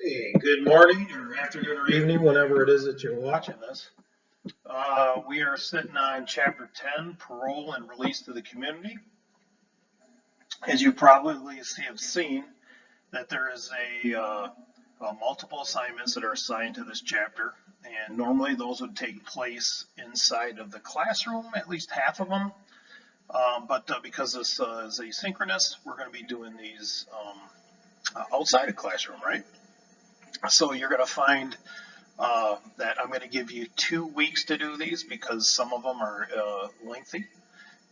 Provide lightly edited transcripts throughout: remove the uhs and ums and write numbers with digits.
Hey, good morning or afternoon or evening, whenever it is that you're watching this. We are sitting on Chapter 10, Parole and Release to the Community. As you probably have seen, that there is multiple assignments that are assigned to this chapter, and normally those would take place inside of the classroom, at least half of them. But because this is asynchronous, we're going to be doing these outside of classroom, right? So you're going to find that I'm going to give you 2 weeks to do these because some of them are lengthy.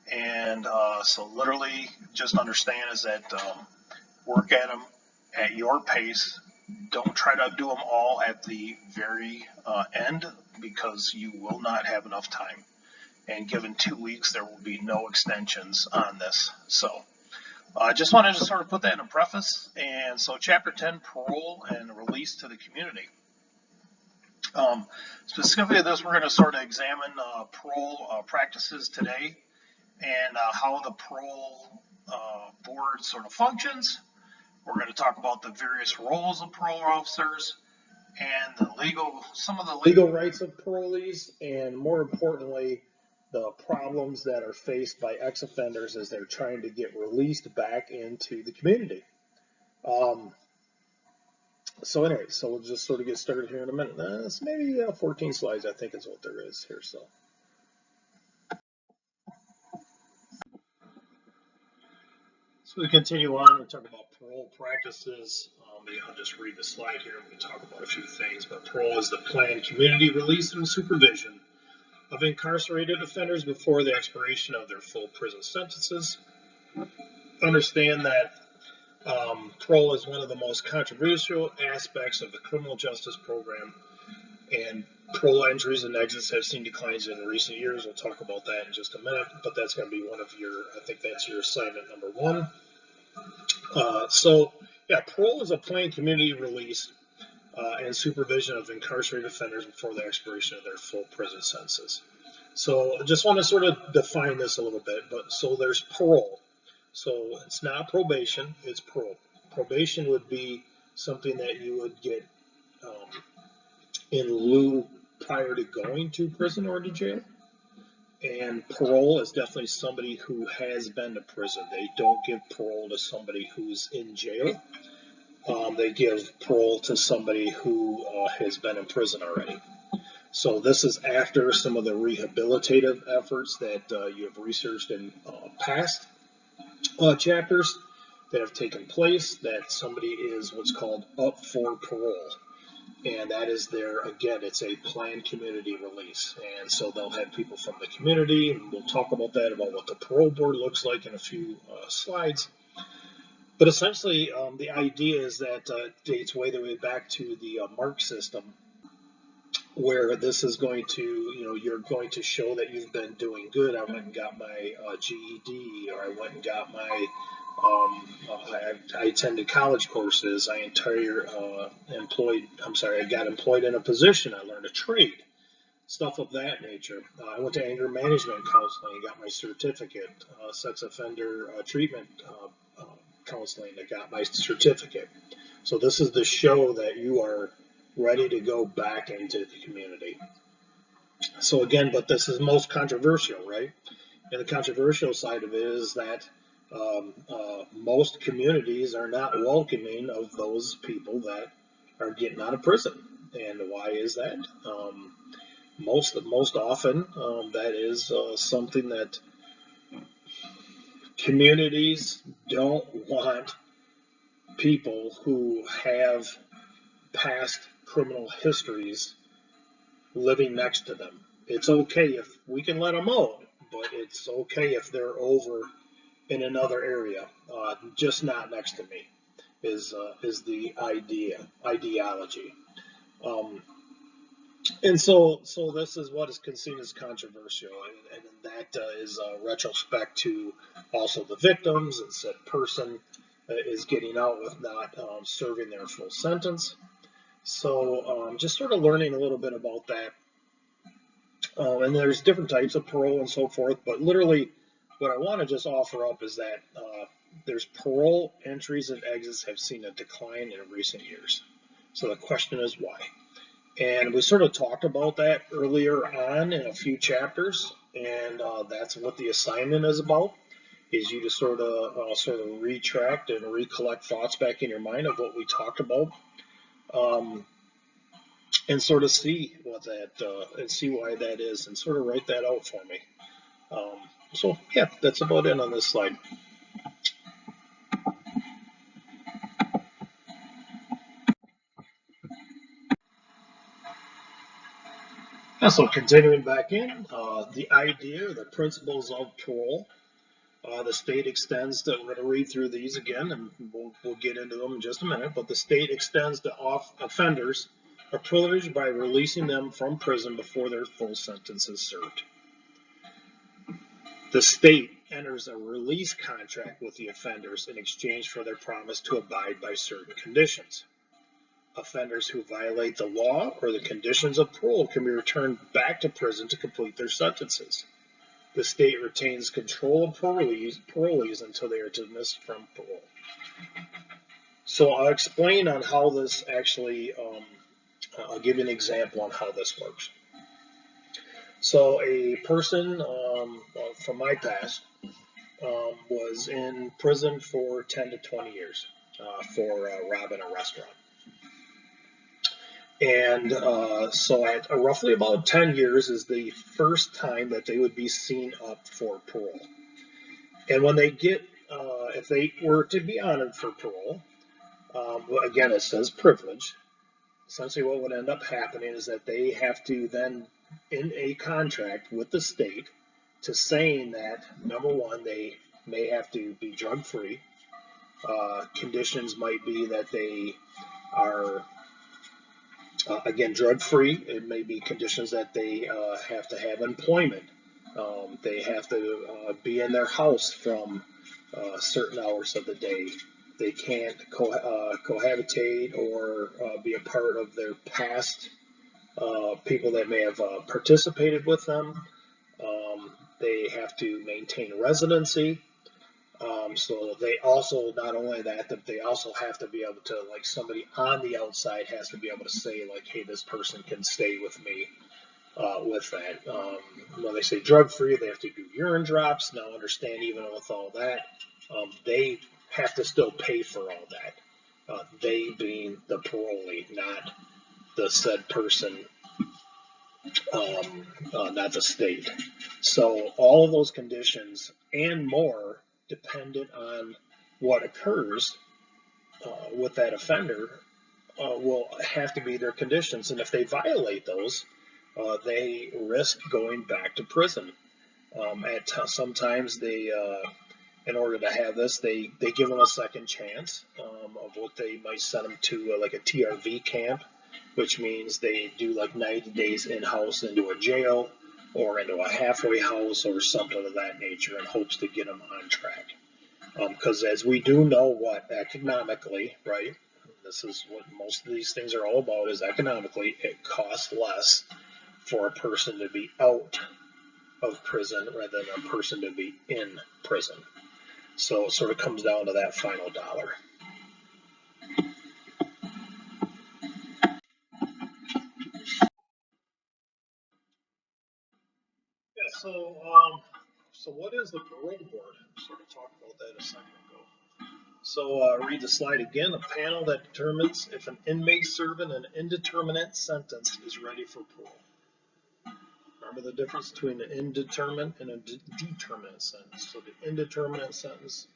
And so literally just understand is that work at them at your pace. Don't try to do them all at the very end because you will not have enough time. And given 2 weeks, there will be no extensions on this. So I just wanted to sort of put that in a preface. And so Chapter 10, Parole and Release to the Community. Specifically this, we're going to sort of examine parole practices today and how the parole board sort of functions. We're going to talk about the various roles of parole officers and some of the legal rights of parolees, and more importantly, the problems that are faced by ex-offenders as they're trying to get released back into the community. So anyway, so we'll just sort of get started here in a minute. It's maybe 14 slides, I think is what there is here. So we continue on. We talk about parole practices. I'll just read the slide here. We can talk about a few things. But parole is the planned community release and supervision of incarcerated offenders before the expiration of their full prison sentences. Understand that parole is one of the most controversial aspects of the criminal justice program, and parole entries and exits have seen declines in recent years. We'll talk about that in just a minute, but that's going to be one of I think that's your assignment number one. Parole is a planned community release and supervision of incarcerated offenders before the expiration of their full prison sentences. So I just want to sort of define this a little bit, so there's parole. So it's not probation, it's parole. Probation would be something that you would get in lieu prior to going to prison or to jail. And parole is definitely somebody who has been to prison. They don't give parole to somebody who's in jail. They give parole to somebody who has been in prison already. So this is after some of the rehabilitative efforts that you have researched in past chapters that have taken place, that somebody is what's called up for parole. And that is again, it's a planned community release. And so they'll have people from the community, and we'll talk about that, about what the parole board looks like in a few slides. But essentially, the idea is that dates way the way back to the mark system, where this is going to, you're going to show that you've been doing good. I went and got my GED, or I went and got my I attended college courses. I got employed in a position. I learned a trade, stuff of that nature. I went to anger management counseling and got my certificate. Sex offender treatment counseling, I got my certificate. So this is to show that you are ready to go back into the community. So again, but this is most controversial, right? And the controversial side of it is that most communities are not welcoming of those people that are getting out of prison. And why is that? Most often, that is something that communities don't want people who have past criminal histories living next to them. It's okay if we can let them out, but it's okay if they're over in another area, just not next to me, is the ideology. And so this is what is seen as controversial, and that is a retrospect to also the victims, and said person is getting out with not serving their full sentence. So just sort of learning a little bit about that. And there's different types of parole and so forth, but literally what I want to just offer up is that there's parole entries and exits have seen a decline in recent years. So the question is why? And we sort of talked about that earlier on in a few chapters, and that's what the assignment is about. Is you to sort of retract and recollect thoughts back in your mind of what we talked about, and sort of see what that and see why that is, and sort of write that out for me. So yeah, that's about it on this slide. So continuing back in, the idea, the principles of parole. The state extends to, we're going to read through these again, and we'll get into them in just a minute, but the state extends to offenders a privilege by releasing them from prison before their full sentence is served. The state enters a release contract with the offenders in exchange for their promise to abide by certain conditions. Offenders who violate the law or the conditions of parole can be returned back to prison to complete their sentences. The state retains control of parolees until they are dismissed from parole. So I'll explain on how this actually, I'll give you an example on how this works. So a person from my past was in prison for 10 to 20 years for robbing a restaurant. And so at roughly about 10 years is the first time that they would be seen up for parole. And when they get, if they were to be honored for parole, again, it says privilege. Essentially what would end up happening is that they have to then, in a contract with the state, to saying that, number one, they may have to be drug-free. Conditions might be that they are again, drug-free. It may be conditions that they have to have employment. They have to be in their house from certain hours of the day. They can't cohabitate or be a part of their past people that may have participated with them. They have to maintain residency. So they also, not only that, but they also have to be able to, like, somebody on the outside has to be able to say, like, hey, this person can stay with me with that. When they say drug-free, they have to do urine drops. Now, understand, even with all that, they have to still pay for all that. They being the parolee, not the said person, not the state. So all of those conditions and more, dependent on what occurs with that offender, will have to be their conditions. And if they violate those, they risk going back to prison. Sometimes they, in order to have this, they give them a second chance of what they might send them to, like a TRV camp, which means they do like 90 days in-house into a jail or into a halfway house or something of that nature in hopes to get them on track. Because as we do know what economically, right, this is what most of these things are all about, is economically, it costs less for a person to be out of prison rather than a person to be in prison. So it sort of comes down to that final dollar. Yeah, so what is the parole board? Sort of talked about that a second ago. So read the slide again. A panel that determines if an inmate serving an indeterminate sentence is ready for parole. Remember the difference between an indeterminate and a determinate sentence. So the indeterminate sentence,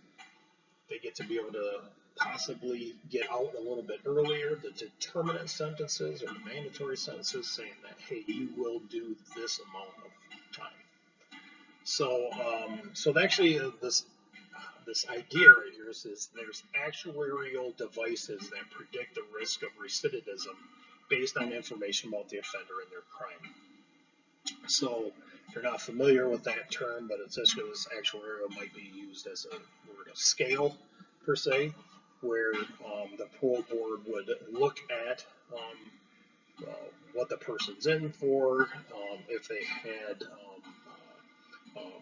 they get to be able to possibly get out a little bit earlier. The determinate sentences or the mandatory sentences saying that, hey, you will do this amount of time. So actually this idea right here is there's actuarial devices that predict the risk of recidivism based on information about the offender and their crime. So if you're not familiar with that term, but it's essentially this actuarial might be used as a word of scale per se, where the parole board would look at what the person's in for, if they had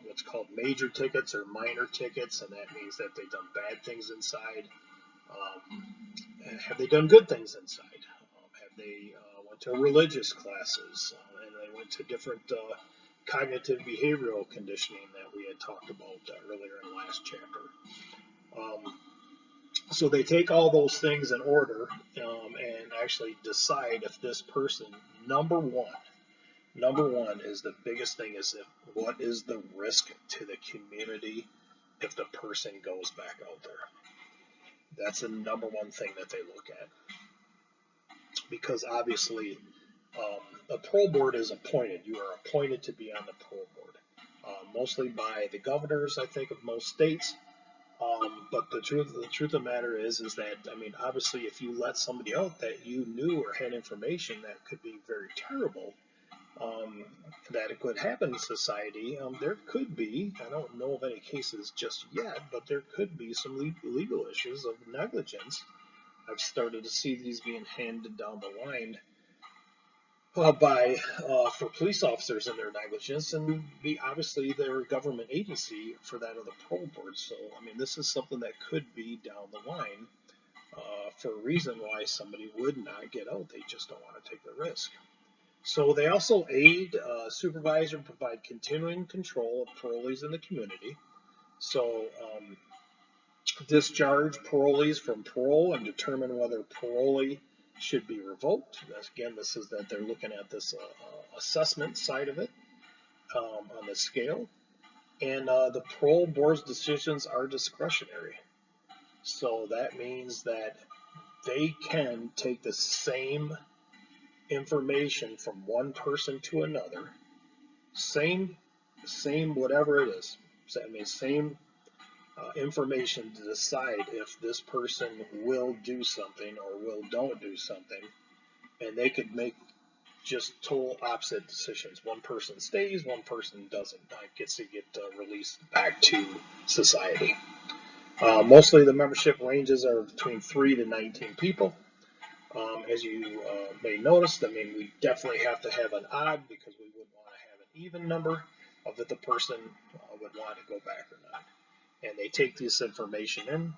what's called major tickets or minor tickets, and that means that they've done bad things inside. Have they done good things inside? they went to religious classes, and they went to different cognitive behavioral conditioning that we had talked about earlier in the last chapter. So they take all those things in order and actually decide if this person, number one is the biggest thing is what is the risk to the community if the person goes back out there. That's the number one thing that they look at. Because obviously a parole board is appointed. You are appointed to be on the parole board, mostly by the governors, I think, of most states. But the truth of the matter is that, I mean, obviously, if you let somebody out that you knew or had information that could be very terrible, that it could happen in society, there could be, I don't know of any cases just yet, but there could be some legal issues of negligence. I've started to see these being handed down the line for police officers and their negligence, and obviously their government agency for that of the parole board. So, I mean, this is something that could be down the line for a reason why somebody would not get out. They just don't want to take the risk. So they also aid, supervise, and provide continuing control of parolees in the community. So discharge parolees from parole and determine whether parolee should be revoked. Again, this is that they're looking at this assessment side of it on the scale. And the parole board's decisions are discretionary. So that means that they can take the same information from one person to another, same whatever it is. So, I mean, same information to decide if this person will do something or don't do something, and they could make just total opposite decisions. One person stays, one person doesn't. Gets to get released back to society. Mostly the membership ranges are between 3 to 19 people. As you may notice, I mean, we definitely have to have an odd because we wouldn't want to have an even number of that the person would want to go back or not. And they take this information in,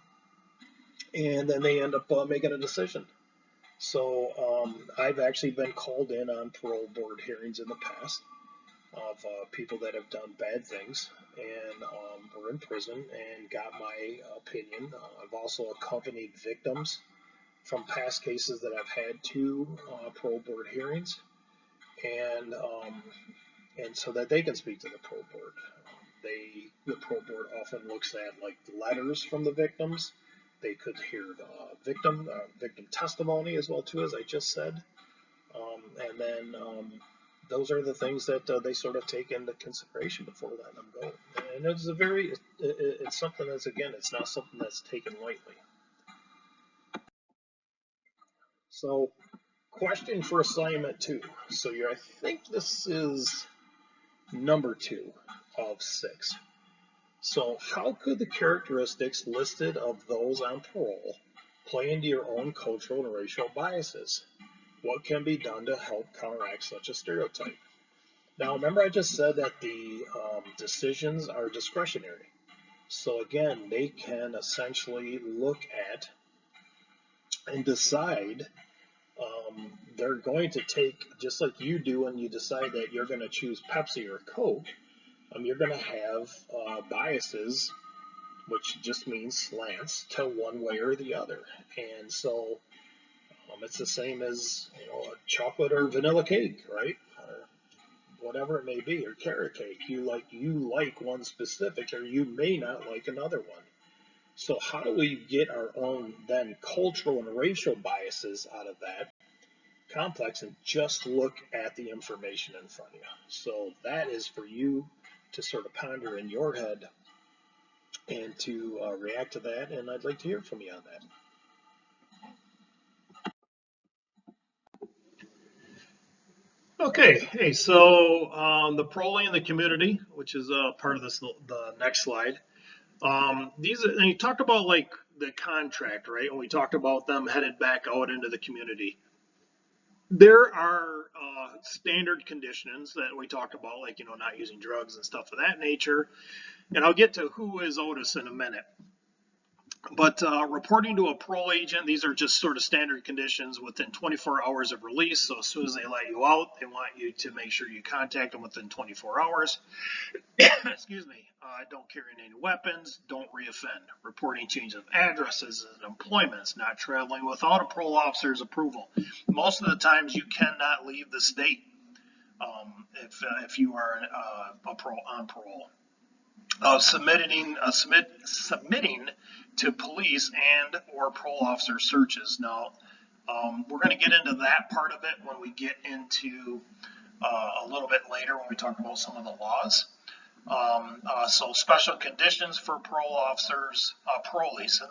and then they end up making a decision. So I've actually been called in on parole board hearings in the past of people that have done bad things and were in prison and got my opinion. I've also accompanied victims from past cases that I've had to parole board hearings, and so that they can speak to the parole board. The parole board often looks at like the letters from the victims. They could hear the victim testimony as well too, as I just said, and then those are the things that they sort of take into consideration before letting them go. And it's something that's, again, it's not something that's taken lightly. So, question for assignment 2. So I think this is number 2 of 6. So how could the characteristics listed of those on parole play into your own cultural and racial biases? What can be done to help counteract such a stereotype? Now, remember I just said that the decisions are discretionary. So again, they can essentially look at and decide. They're going to take, just like you do when you decide that you're going to choose Pepsi or Coke, you're going to have biases, which just means slants to one way or the other. And so it's the same as, a chocolate or vanilla cake, right? Or whatever it may be, or carrot cake. You like one specific, or you may not like another one. So how do we get our own then cultural and racial biases out of that complex and just look at the information in front of you? So that is for you to sort of ponder in your head and to react to that, and I'd like to hear from you on that. Okay, hey, so the parolee in the community, which is part of the next slide. And you talked about like the contract, right? And we talked about them headed back out into the community. There are standard conditions that we talked about, like, not using drugs and stuff of that nature. And I'll get to who is Otis in a minute. But reporting to a parole agent, these are just sort of standard conditions within 24 hours of release. So as soon as they let you out, they want you to make sure you contact them within 24 hours. Excuse me. Don't carry any weapons. Don't reoffend. Reporting change of addresses and employments. Not traveling without a parole officer's approval. Most of the times you cannot leave the state if you are on parole. Submitting to police and or parole officer searches. Now, we're going to get into that part of it when we get into a little bit later when we talk about some of the laws. So special conditions for parole officers, parolees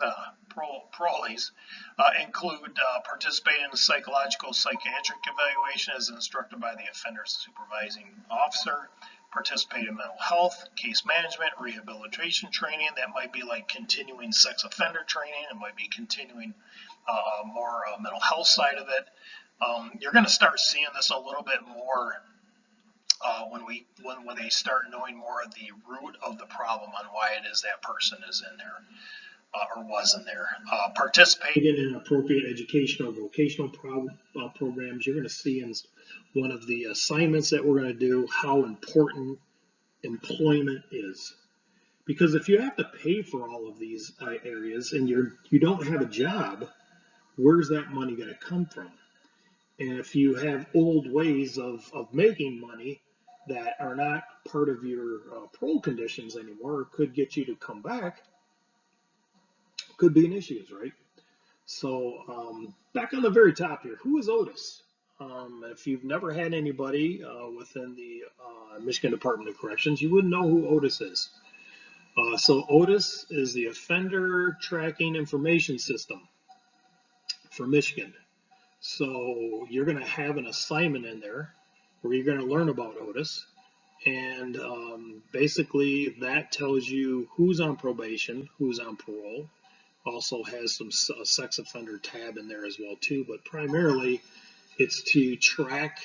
include participating in a psychological psychiatric evaluation as instructed by the offender's supervising officer, participate in mental health, case management, rehabilitation training. That might be like continuing sex offender training. It might be continuing more mental health side of it. You're going to start seeing this a little bit more when they start knowing more of the root of the problem on why it is that person is in there or was in there. Participating in appropriate educational vocational programs. You're going to see in one of the assignments that we're going to do how important employment is. Because if you have to pay for all of these areas and you don't have a job, where's that money going to come from? And if you have old ways of making money that are not part of your parole conditions anymore, could get you to come back, could be an issue, right? So back on the very top here, who is Otis? If you've never had anybody within the Michigan Department of Corrections, you wouldn't know who Otis is. So Otis is the Offender Tracking Information System for Michigan. So you're going to have an assignment in there where you're going to learn about Otis. And basically that tells you who's on probation, who's on parole. Also has some sex offender tab in there as well too. But primarily it's to track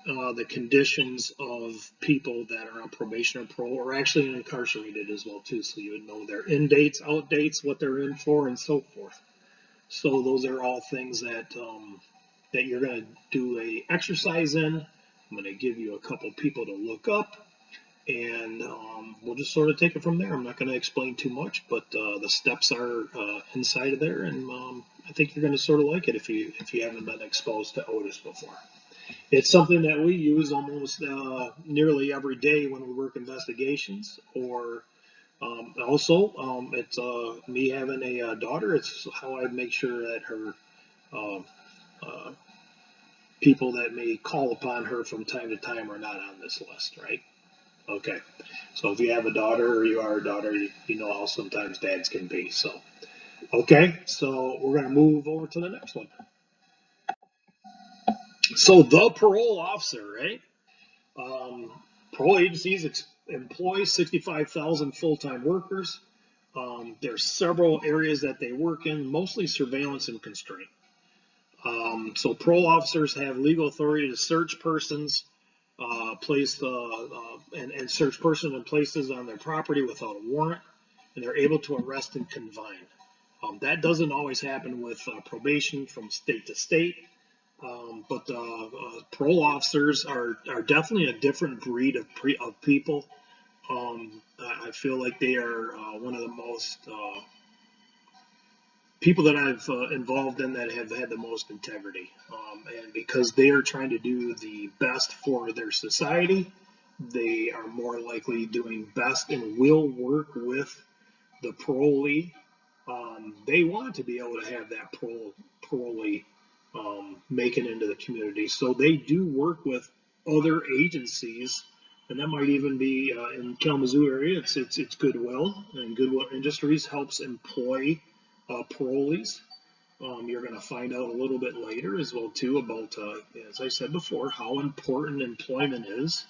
the conditions of people that are on probation or parole, or actually incarcerated as well too. So you would know their in dates, out dates, what they're in for, and so forth. So those are all things that that you're going to do a exercise in. I'm going to give you a couple people to look up, and we'll just sort of take it from there. I'm not going to explain too much, but the steps are inside of there, and I think you're going to sort of like it if you haven't been exposed to Otis before. It's something that we use almost nearly every day when we work investigations, or also it's me having a daughter. It's how I make sure that her people that may call upon her from time to time are not on this list, right? Okay, so if you have a daughter or you are a daughter, you know how sometimes dads can be. So, okay, so we're going to move over to the next one. So the parole officer, right? Parole agencies employ 65,000 full-time workers. There's several areas that they work in, mostly surveillance and constraint. So parole officers have legal authority to search persons, and search persons and places on their property without a warrant, and they're able to arrest and confine. That doesn't always happen with probation from state to state. But parole officers are definitely a different breed of people. I feel like they are one of the most people that I've involved in that have had the most integrity. And because they are trying to do the best for their society, they are more likely doing best and will work with the parolee. They want to be able to have that parolee make it into the community. So they do work with other agencies, and that might even be in Kalamazoo area. It's Goodwill, and Goodwill Industries helps employ parolees. You're going to find out a little bit later as well too about, as I said before, how important employment is.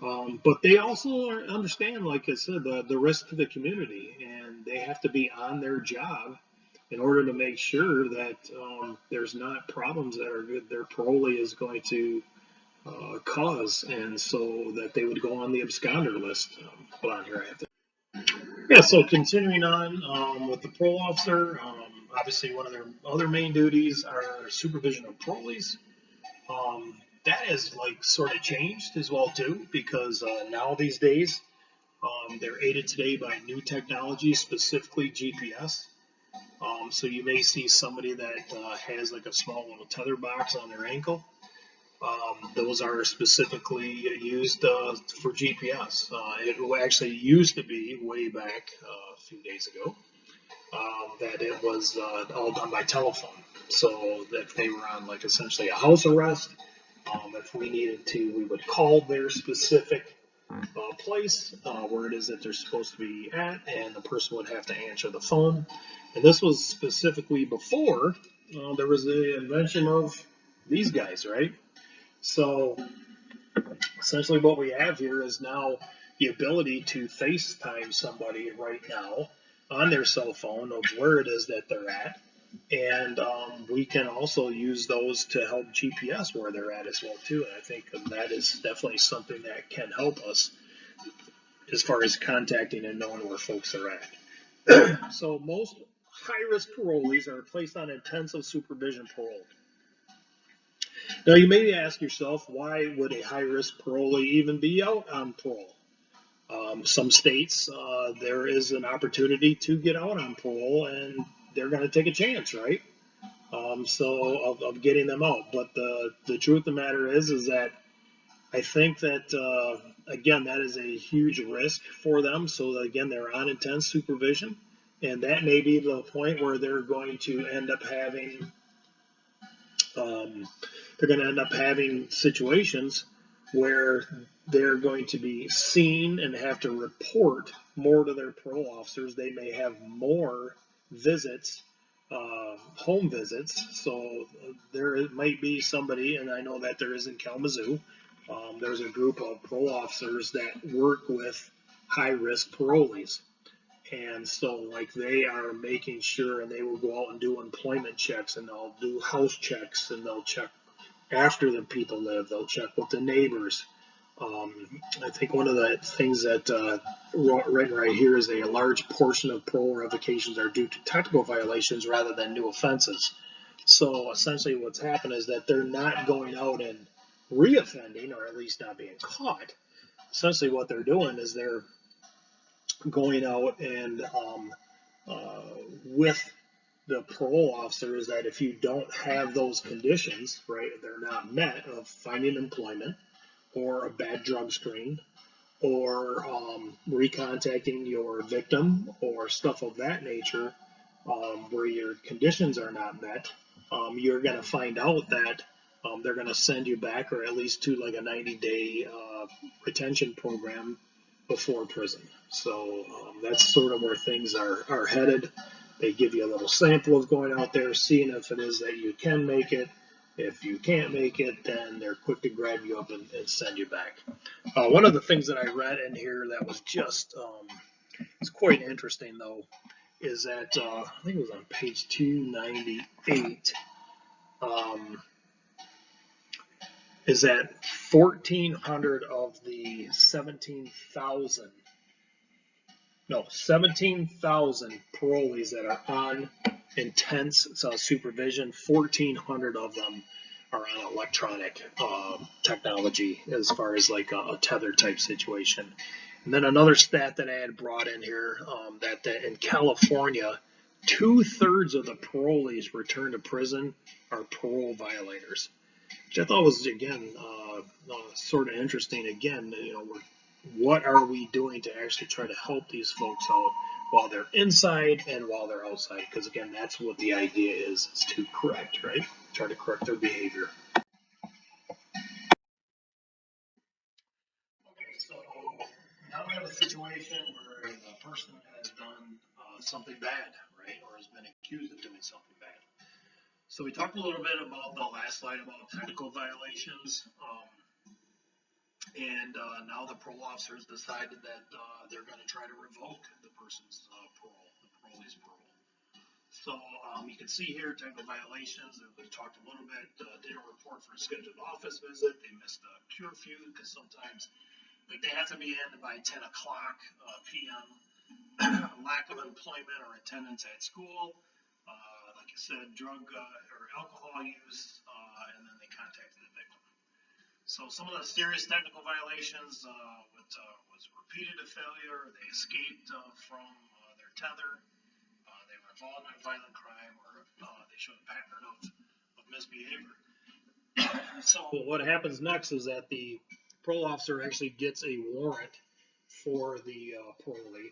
But they also understand, like I said, the risk to the community, and they have to be on their job in order to make sure that there's not problems that their parolee is going to cause, and so that they would go on the absconder list. Hold on here, I have to. Yeah, so continuing on with the parole officer, obviously one of their other main duties are supervision of parolees. That has like sort of changed as well too, because now these days they're aided today by new technology, specifically GPS. So you may see somebody that has like a small little tether box on their ankle. Those are specifically used for GPS. It actually used to be way back a few days ago that it was all done by telephone. So if they were on like essentially a house arrest, if we needed to, we would call their specific place where it is that they're supposed to be at, and the person would have to answer the phone. And this was specifically before there was the invention of these guys, right? So essentially what we have here is now the ability to FaceTime somebody right now on their cell phone of where it is that they're at. And we can also use those to help GPS where they're at as well too. And I think that is definitely something that can help us as far as contacting and knowing where folks are at. So most high-risk parolees are placed on intensive supervision parole. Now you may ask yourself, why would a high-risk parolee even be out on parole? Some states, there is an opportunity to get out on parole, and they're going to take a chance, right? Of getting them out. But the truth of the matter is that I think that again, that is a huge risk for them. So again, they're on intense supervision, and that may be the point where they're going to end up having situations where they're going to be seen and have to report more to their parole officers. They may have more visits, home visits. So there might be somebody, and I know that there is in Kalamazoo. There's a group of parole officers that work with high-risk parolees. And so, like, they are making sure, and they will go out and do employment checks, and they'll do house checks, and they'll check after the people live. They'll check with the neighbors. I think one of the things that written right here is a large portion of parole revocations are due to technical violations rather than new offenses. So essentially, what's happened is that they're not going out and reoffending, or at least not being caught. Essentially, what they're doing is they're going out and uh, with the parole officer is that if you don't have those conditions, right, they're not met of finding employment or a bad drug screen or recontacting your victim or stuff of that nature, where your conditions are not met, you're going to find out that they're going to send you back, or at least to like a 90-day retention program before prison. So that's sort of where things are headed. They give you a little sample of going out there, seeing if it is that you can make it. If you can't make it, then they're quick to grab you up and send you back. One of the things that I read in here that was just it's quite interesting though is that I think it was on page 298. Is that 1,400 of the 17,000 parolees that are on intense supervision, 1,400 of them are on electronic technology as far as like a tether type situation. And then another stat that I had brought in here, that in California, 2/3 of the parolees returned to prison are parole violators, which I thought was, again, sort of interesting. Again, what are we doing to actually try to help these folks out while they're inside and while they're outside? Because, again, that's what the idea is to correct, right? Try to correct their behavior. Okay, so now we have a situation where the person has done something bad, right, or has been accused of doing something bad. So we talked a little bit about the last slide about technical violations. And now the parole officers decided that they're going to try to revoke the person's parole, the parolee's parole. So you can see here technical violations. We talked a little bit. Didn't report for a scheduled office visit. They missed a curfew because sometimes like they have to be in by 10 o'clock p.m. lack of employment or attendance at school, like I said, drug or alcohol use, and then they contacted the victim. So some of the serious technical violations was repeated failure. They escaped from their tether. They were involved in a violent crime, or they showed a pattern of misbehavior. So what happens next is that the parole officer actually gets a warrant for the parolee,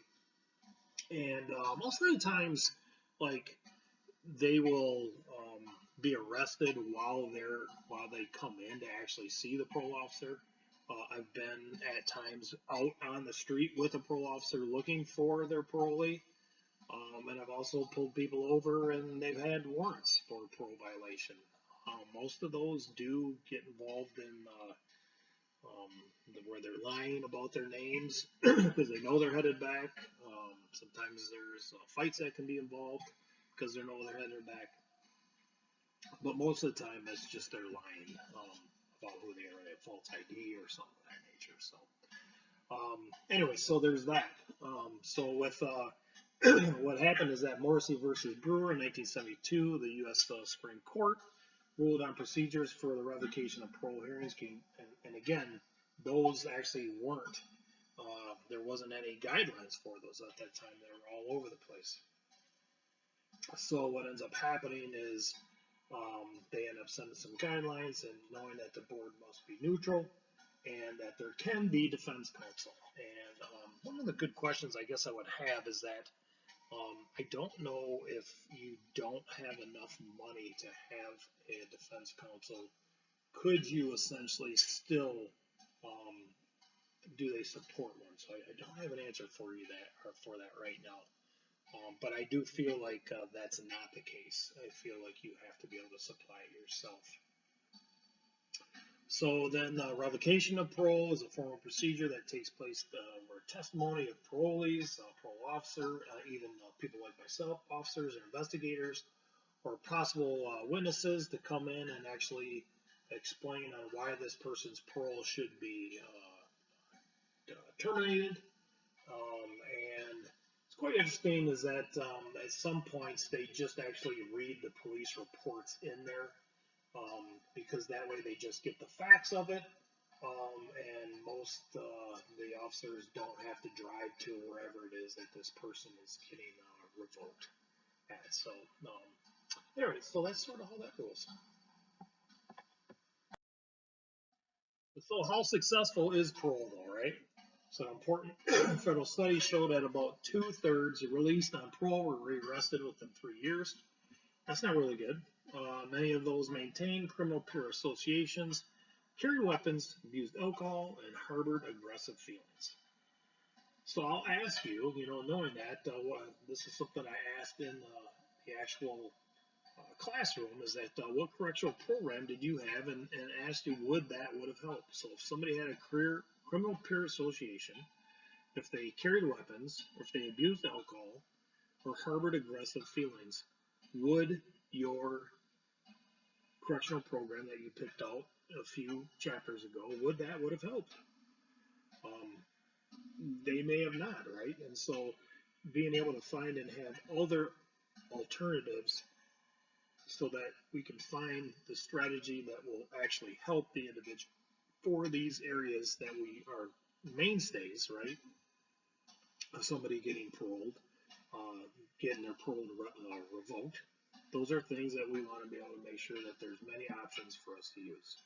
and most of the times, like they will be arrested while they come in to actually see the parole officer. I've been at times out on the street with a parole officer looking for their parolee, and I've also pulled people over and they've had warrants for parole violation. Most of those do get involved in where they're lying about their names because they know they're headed back. Sometimes there's fights that can be involved because they know they're headed back. But most of the time, it's just they're lying about who they are, a false ID or something of that nature. So, anyway, so there's that. So with what happened is that Morrissey versus Brewer in 1972, the U.S. Supreme Court ruled on procedures for the revocation of parole hearings, and again, those actually weren't. There wasn't any guidelines for those at that time. They were all over the place. So what ends up happening is they end up sending some guidelines and knowing that the board must be neutral and that there can be defense counsel. And one of the good questions I guess I would have is that I don't know if you don't have enough money to have a defense counsel. Could you essentially still do they support one? So I don't have an answer for you for that right now. But I do feel like that's not the case. I feel like you have to be able to supply it yourself. So then revocation of parole is a formal procedure that takes place where testimony of parolees, parole officer, even people like myself, officers and investigators, or possible witnesses to come in and actually explain on why this person's parole should be terminated. And it's quite interesting is that at some points they just actually read the police reports in there because that way they just get the facts of it. And most the officers don't have to drive to wherever it is that this person is getting revoked at. So, anyway, so that's sort of how that goes. So, how successful is parole, though, right? So, an important federal study showed that about 2/3 released on parole were rearrested within 3 years. That's not really good. Many of those maintained criminal peer associations, carried weapons, abused alcohol, and harbored aggressive feelings. So I'll ask you, knowing that, this is something I asked in the actual classroom, is that what correctional program did you have, and asked you would have helped. So if somebody had a criminal peer association, if they carried weapons, or if they abused alcohol, or harbored aggressive feelings, would your correctional program that you picked out a few chapters ago, would have helped? They may have not, right? And so being able to find and have other alternatives so that we can find the strategy that will actually help the individual for these areas that we are mainstays, right? Somebody getting paroled, getting their parole revoked. Those are things that we want to be able to make sure that there's many options for us to use.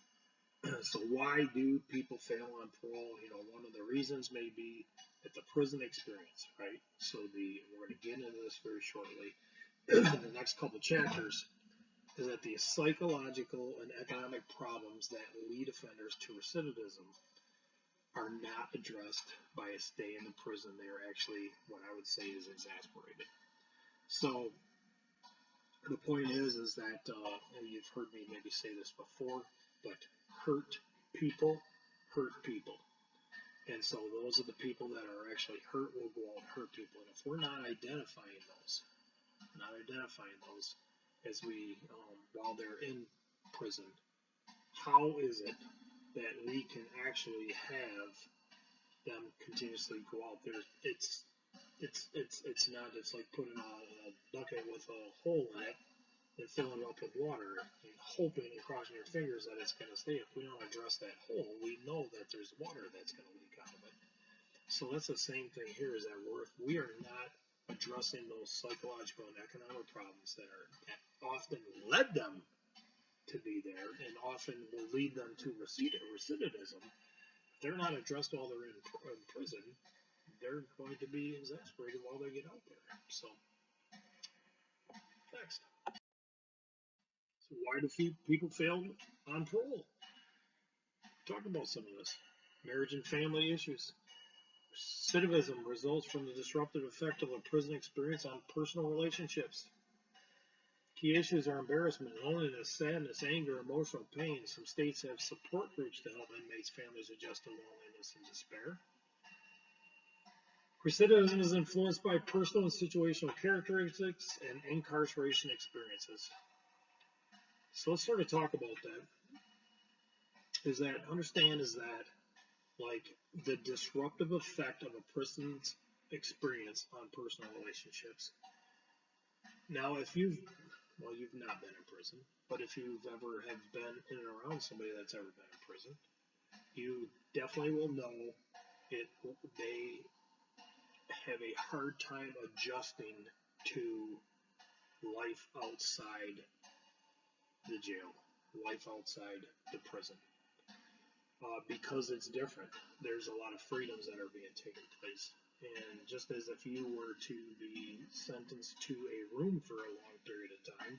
So why do people fail on parole? One of the reasons may be at the prison experience, right? So we're going to get into this very shortly. The next couple chapters is that the psychological and economic problems that lead offenders to recidivism are not addressed by a stay in the prison. They are actually what I would say is exasperated. So the point is that you've heard me maybe say this before, but hurt people hurt people. And so those are the people that are actually hurt will go out and hurt people. And if we're not identifying those as we, while they're in prison, how is it that we can actually have them continuously go out there? it's not just like putting a bucket with a hole in it and filling it up with water and hoping and crossing your fingers that it's going to stay. If we don't address that hole, we know that there's water that's going to leak out of it. So that's the same thing here, is that if we are not addressing those psychological and economic problems that often led them to be there and often will lead them to recidivism, if they're not addressed while they're in prison, they're going to be exasperated while they get out there. So, next. So why do people fail on parole? Talk about some of this. Marriage and family issues. Recidivism results from the disruptive effect of a prison experience on personal relationships. Key issues are embarrassment, loneliness, sadness, anger, emotional pain. Some states have support groups to help inmates' families adjust to loneliness and despair. Recidivism is influenced by personal and situational characteristics and incarceration experiences. So let's sort of talk about that. Understand that like the disruptive effect of a prison's experience on personal relationships. Now, if you've not been in prison, but if you've ever have been in and around somebody that's ever been in prison, you definitely will know they have a hard time adjusting to life outside the jail, life outside the prison. Because it's different. There's a lot of freedoms that are being taken place. And just as if you were to be sentenced to a room for a long period of time,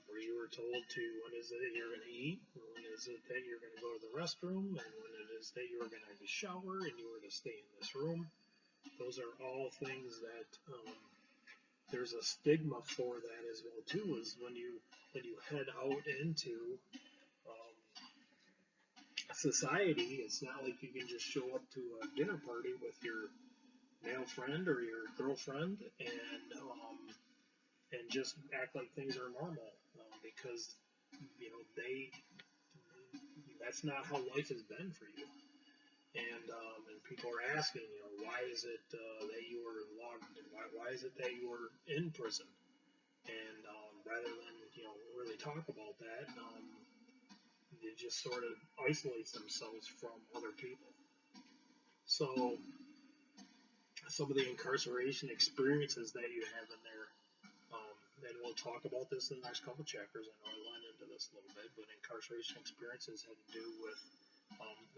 where you were told to, when is it that you're going to eat, when is it that you're going to go to the restroom, and when it is that you're going to shower and you were to stay in this room, those are all things that there's a stigma for that as well too, is when you head out into society. It's not like you can just show up to a dinner party with your male friend or your girlfriend and just act like things are normal, because that's not how life has been for you. And people are asking, why is it that you were logged? Why is it that you were in prison? And rather than really talk about that, they just sort of isolate themselves from other people. So some of the incarceration experiences that you have in there, and we'll talk about this in the next couple chapters. I know I went into this a little bit, but incarceration experiences had to do with,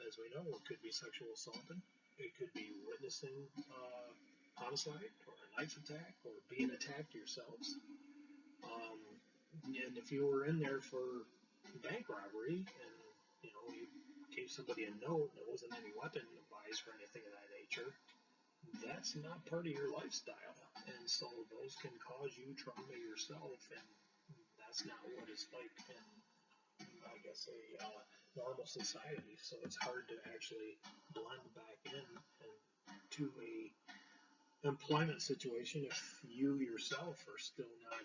as we know, it could be sexual assaulting, it could be witnessing homicide or a knife attack or being attacked yourselves. And if you were in there for bank robbery and you gave somebody a note, there wasn't any weapon advised or anything of that nature, that's not part of your lifestyle, and so those can cause you trauma yourself, and that's not what it's like in, I guess, a normal society. So it's hard to actually blend back in and to a employment situation if you yourself are still not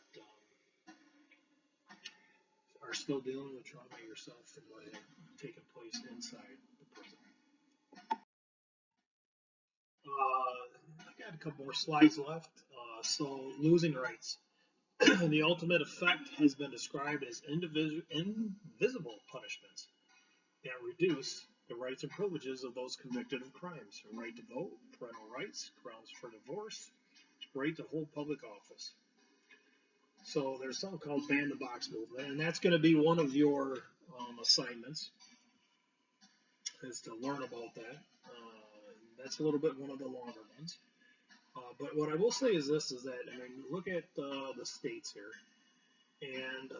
are still dealing with trauma yourself and what had taken place inside the prison. I got a couple more slides left. So losing rights. The ultimate effect has been described as invisible punishments that reduce the rights and privileges of those convicted of crimes: a right to vote, parental rights, grounds for divorce, right to hold public office. So there's something called ban the box movement, and that's going to be one of your assignments, is to learn about that. That's a little bit one of the longer ones. But what I will say is this, is that, look at the states here, and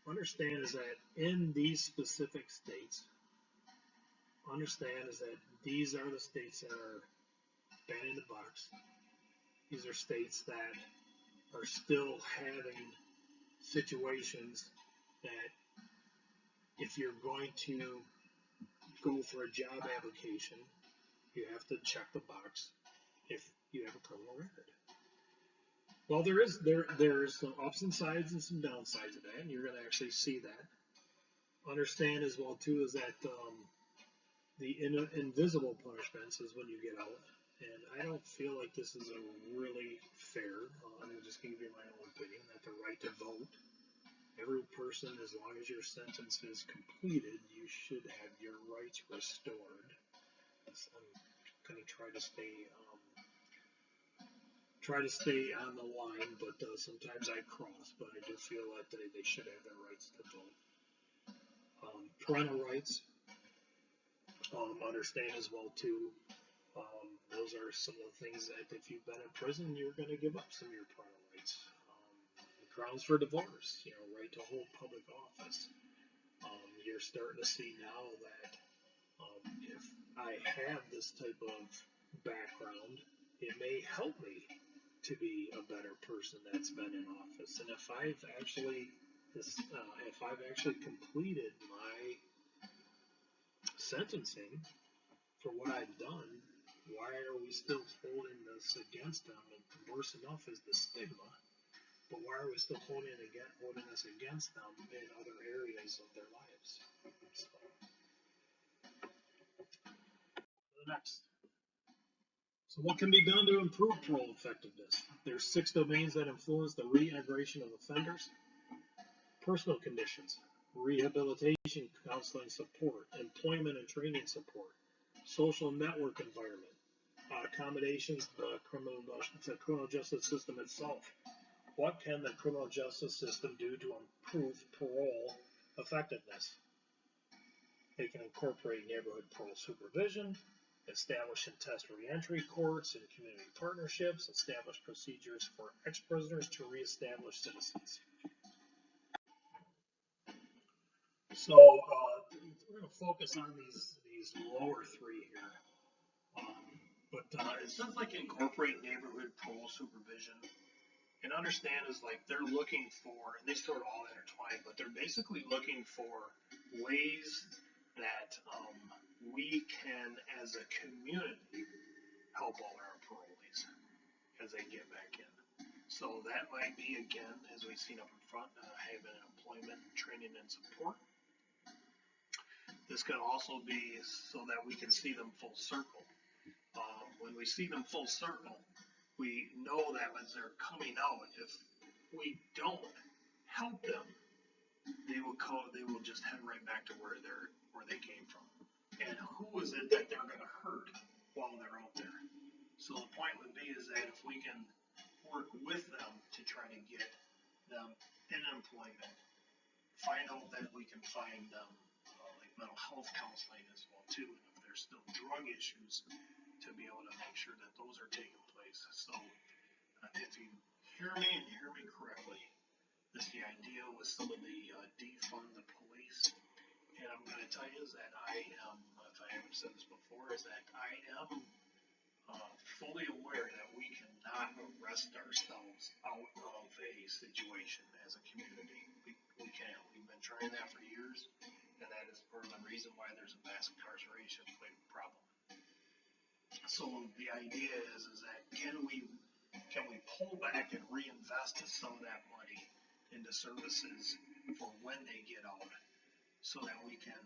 understand is that in these specific states, understand is that these are the states that are banning the box. These are states that are still having situations that if you're going to go for a job application, you have to check the box if you have a criminal record. Well, there's some ups and sides and some downsides of that, and you're going to actually see that. Understand as well too is that the invisible punishments is when you get out. And I don't feel like this is a really fair, I'm just going to give you my own opinion, that the right to vote, every person, as long as your sentence is completed, you should have your rights restored. I'm going to try to stay on the line, but sometimes I cross, but I do feel that they should have their rights to vote. Parental rights, understand as well too. Those are some of the things that if you've been in prison, you're going to give up some of your parental rights. Grounds for divorce, right to hold public office. You're starting to see now that if I have this type of background, it may help me to be a better person that's been in office. And if I've actually completed my sentencing for what I've done, why are we still holding this against them? And worse enough is the stigma, but why are we still holding this against them in other areas of their lives? Next. So what can be done to improve parole effectiveness? There's 6 domains that influence the reintegration of offenders. Personal conditions, rehabilitation, counseling support, employment and training support, social network environment, accommodations, the criminal justice system itself. What can the criminal justice system do to improve parole effectiveness? They can incorporate neighborhood parole supervision, establish and test reentry courts and community partnerships, establish procedures for ex-prisoners to reestablish citizens. So we're going to focus on these lower 3 here. But it sounds like incorporate neighborhood parole supervision. And understand is like they're looking for, and they sort of all intertwine, but they're basically looking for ways that we can, as a community, help all our parolees as they get back in. So that might be, again, as we've seen up in front, having employment, training, and support. This could also be so that we can see them full circle. When we see them full circle, we know that as they're coming out, if we don't help them, they will just head right back to where they came from. And who is it that they're going to hurt while they're out there? So the point would be is that if we can work with them to try to get them in employment, find out that we can find them like mental health counseling as well too, and if there's still drug issues, to be able to make sure that those are taking place. So if you hear me and you hear me correctly, this the idea with some of the defund the police, and I'm going to tell you is that I am, if I haven't said this before, is that I am fully aware that we cannot arrest ourselves out of a situation as a community. We can't. We've been trying that for years, and that is part of the reason why there's a mass incarceration problem. So the idea is that can we pull back and reinvest some of that money into services for when they get out, so that we can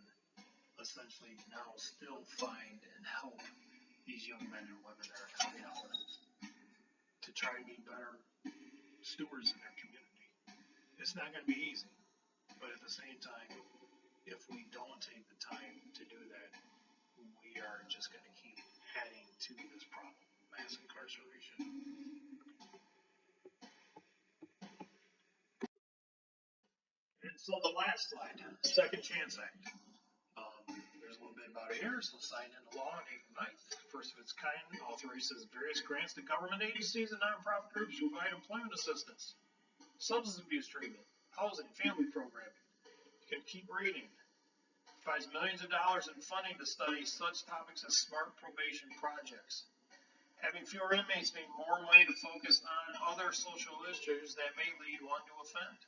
essentially now still find and help these young men and women that are coming out to try and be better stewards in their community. It's not going to be easy, but at the same time, if we don't take the time to do that, we are just going to keep adding to this problem, mass incarceration. And so the last slide, Second Chance Act. There's a little bit about it here. So signed into law on April 9th. First of its kind, authorizes various grants to government agencies and nonprofit groups to provide employment assistance, substance abuse treatment, housing, family programming. You can keep reading. Provides millions of dollars in funding to study such topics as smart probation projects. Having fewer inmates means more money to focus on other social issues that may lead one to offend.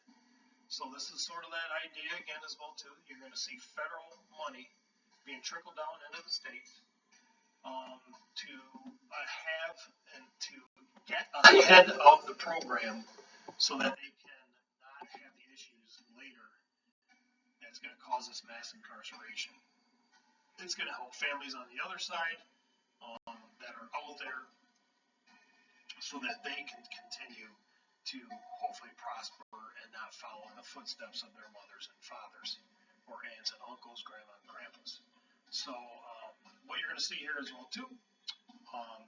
So this is sort of that idea again as well too. You're going to see federal money being trickled down into the states to have and to get ahead of the program so that they can not have the issues later that's going to cause this mass incarceration. It's going to help families on the other side that are out out there so that they can continue to hopefully prosper and not follow in the footsteps of their mothers and fathers, or aunts and uncles, grandma and grandpas. So what you're going to see here as well too,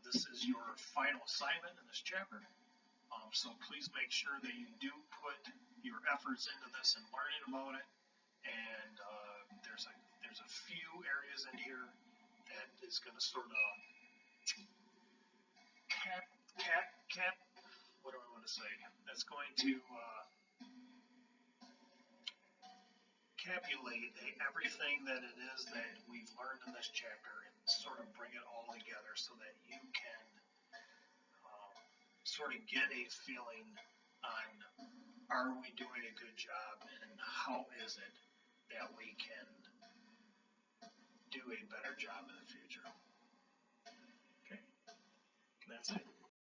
this is your final assignment in this chapter. So please make sure that you do put your efforts into this and learning about it. And there's a few areas in here that is going to sort of what do I want to say? That's going to capulate everything that it is that we've learned in this chapter and sort of bring it all together so that you can sort of get a feeling on, are we doing a good job, and how is it that we can do a better job in the future. Okay, that's it.